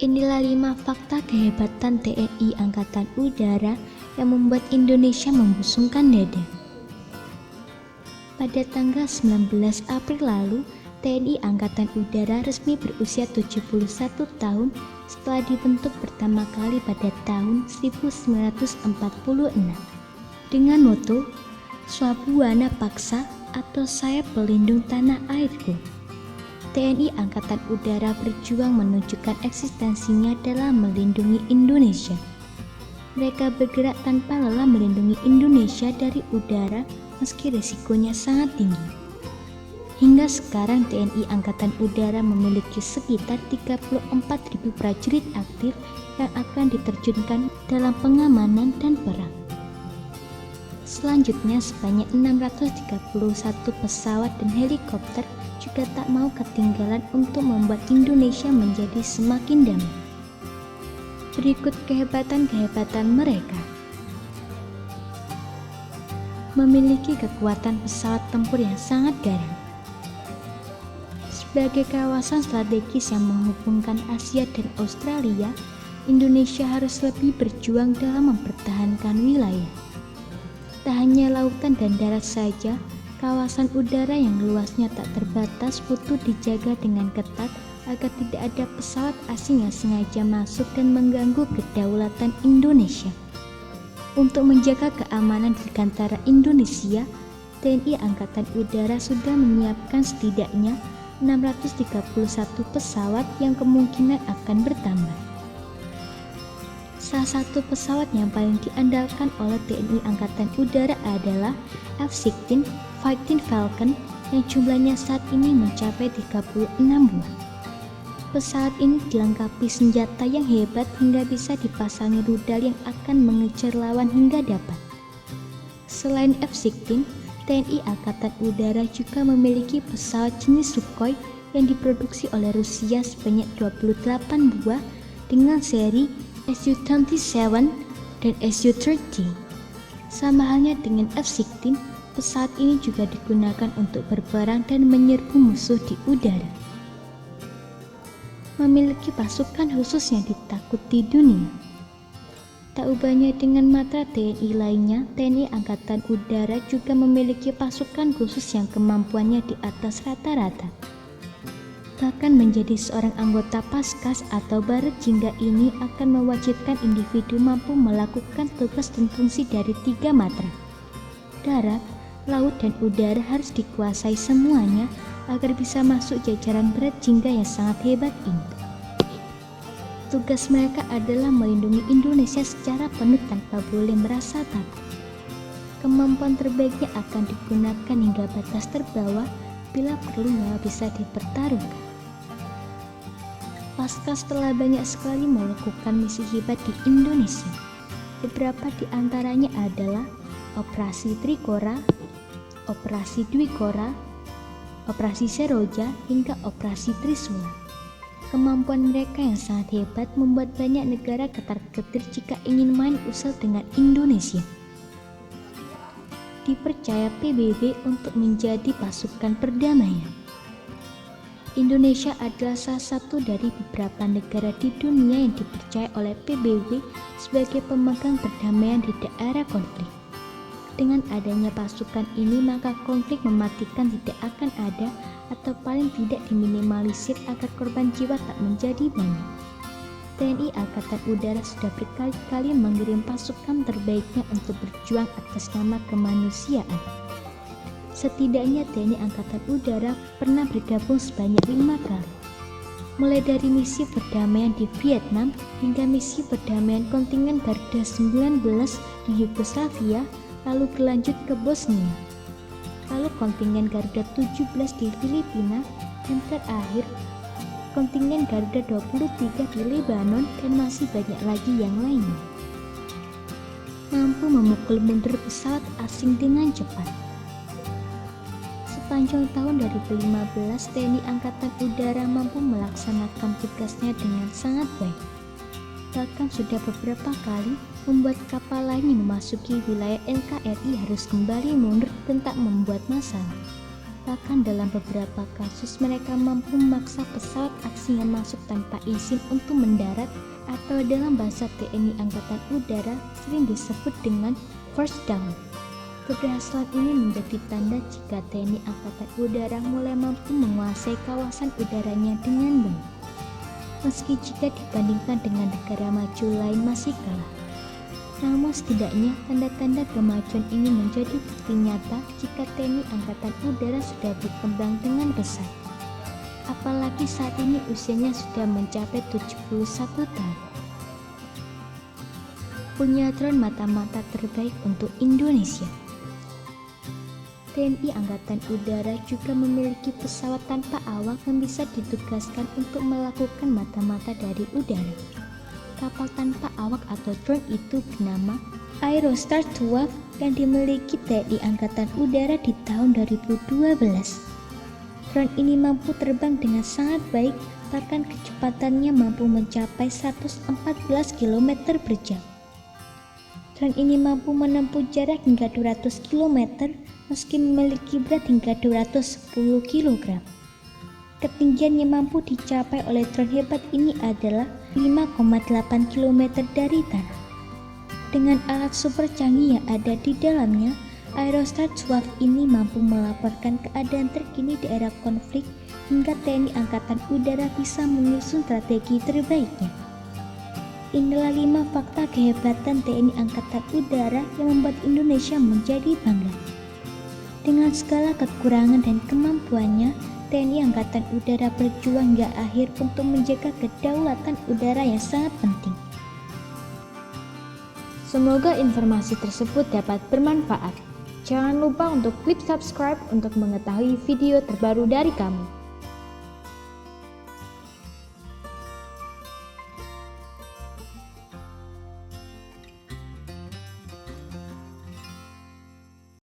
Inilah 5 fakta kehebatan TNI Angkatan Udara yang membuat Indonesia membusungkan dada. Pada tanggal 19 April lalu, TNI Angkatan Udara resmi berusia 71 tahun setelah dibentuk pertama kali pada tahun 1946 dengan moto Swabuana Paksa atau Sayap Pelindung Tanah Airku. TNI Angkatan Udara berjuang menunjukkan eksistensinya dalam melindungi Indonesia. Mereka bergerak tanpa lelah melindungi Indonesia dari udara meski risikonya sangat tinggi. Hingga sekarang TNI Angkatan Udara memiliki sekitar 34.000 prajurit aktif yang akan diterjunkan dalam pengamanan dan perang. Selanjutnya sebanyak 631 pesawat dan helikopter juga tak mau ketinggalan untuk membuat Indonesia menjadi semakin damai. Berikut kehebatan-kehebatan mereka. Memiliki kekuatan pesawat tempur yang sangat garang. Sebagai kawasan strategis yang menghubungkan Asia dan Australia, Indonesia harus lebih berjuang dalam mempertahankan wilayah. Tak hanya lautan dan darat saja, kawasan udara yang luasnya tak terbatas butuh dijaga dengan ketat agar tidak ada pesawat asing yang sengaja masuk dan mengganggu kedaulatan Indonesia. Untuk menjaga keamanan dirgantara Indonesia, TNI Angkatan Udara sudah menyiapkan setidaknya 631 pesawat yang kemungkinan akan bertambah. Salah satu pesawat yang paling diandalkan oleh TNI Angkatan Udara adalah F-16 Fighting Falcon yang jumlahnya saat ini mencapai 36 buah. Pesawat ini dilengkapi senjata yang hebat hingga bisa dipasangi rudal yang akan mengejar lawan hingga dapat. Selain F-16, TNI Angkatan Udara juga memiliki pesawat jenis Sukhoi yang diproduksi oleh Rusia sebanyak 28 buah dengan seri Su-27 dan Su-30. Sama halnya dengan F-16, pesawat ini juga digunakan untuk berperang dan menyerbu musuh di udara. Memiliki pasukan khusus yang ditakuti dunia. Tak ubahnya dengan matra TNI lainnya, TNI Angkatan Udara juga memiliki pasukan khusus yang kemampuannya di atas rata-rata. Bahkan menjadi seorang anggota Paskas atau Baret Jingga ini akan mewajibkan individu mampu melakukan tugas dan fungsi dari 3 matra. Darat, laut, dan udara harus dikuasai semuanya agar bisa masuk jajaran Baret Jingga yang sangat hebat ini. Tugas mereka adalah melindungi Indonesia secara penuh tanpa boleh merasa takut. Kemampuan terbaiknya akan digunakan hingga batas terbawah bila perlu nyawa bisa dipertaruhkan. Paskas telah banyak sekali melakukan misi hebat di Indonesia. Beberapa di antaranya adalah Operasi Trikora, Operasi Dwikora, Operasi Seroja, hingga Operasi Trisula. Kemampuan mereka yang sangat hebat membuat banyak negara ketar-ketir jika ingin main usil dengan Indonesia. Dipercaya PBB untuk menjadi pasukan perdamaian. Indonesia adalah salah satu dari beberapa negara di dunia yang dipercaya oleh PBB sebagai pemegang perdamaian di daerah konflik. Dengan adanya pasukan ini, maka konflik mematikan tidak akan ada atau paling tidak diminimalisir agar korban jiwa tak menjadi banyak. TNI Angkatan Udara sudah berkali-kali mengirim pasukan terbaiknya untuk berjuang atas nama kemanusiaan. Setidaknya TNI Angkatan Udara pernah bergabung sebanyak 5 kali. Mulai dari misi perdamaian di Vietnam hingga misi perdamaian kontingen Garuda 19 di Yugoslavia, lalu berlanjut ke Bosnia. Lalu kontingen Garuda 17 di Filipina, dan terakhir kontingen Garuda 23 di Lebanon, dan masih banyak lagi yang lainnya. Mampu memukul mundur pesawat asing dengan cepat. Sepanjang tahun 2015, TNI Angkatan Udara mampu melaksanakan tugasnya dengan sangat baik. Bahkan sudah beberapa kali membuat kapal lain yang memasuki wilayah NKRI harus kembali mundur dan tak membuat masalah. Bahkan dalam beberapa kasus mereka mampu memaksa pesawat aksinya masuk tanpa izin untuk mendarat, atau dalam bahasa TNI Angkatan Udara sering disebut dengan first down. Keberhasilan ini menjadi tanda jika TNI Angkatan Udara mulai mampu menguasai kawasan udaranya dengan baik. Meski jika dibandingkan dengan negara maju lain masih kalah. Namun setidaknya tanda-tanda kemajuan ini menjadi bukti nyata jika TNI Angkatan Udara sudah berkembang dengan pesat. Apalagi saat ini usianya sudah mencapai 71 tahun. Punya drone mata-mata terbaik untuk Indonesia. TNI Angkatan Udara juga memiliki pesawat tanpa awak yang bisa ditugaskan untuk melakukan mata-mata dari udara. Kapal tanpa awak atau drone itu bernama Aerostar 12 yang dimiliki TNI Angkatan Udara di tahun 2012. Drone ini mampu terbang dengan sangat baik, bahkan kecepatannya mampu mencapai 114 km per jam. Drone ini mampu menempuh jarak hingga 200 km meski memiliki berat hingga 210 kg. Ketinggian yang mampu dicapai oleh drone hebat ini adalah 5,8 km dari tanah. Dengan alat super canggih yang ada di dalamnya, Aerostar 12 ini mampu melaporkan keadaan terkini di era konflik hingga TNI Angkatan Udara bisa menyusun strategi terbaiknya. Inilah 5 fakta kehebatan TNI Angkatan Udara yang membuat Indonesia menjadi bangga. Dengan segala kekurangan dan kemampuannya, TNI Angkatan Udara berjuang hingga akhir untuk menjaga kedaulatan udara yang sangat penting. Semoga informasi tersebut dapat bermanfaat. Jangan lupa untuk klik subscribe untuk mengetahui video terbaru dari kami.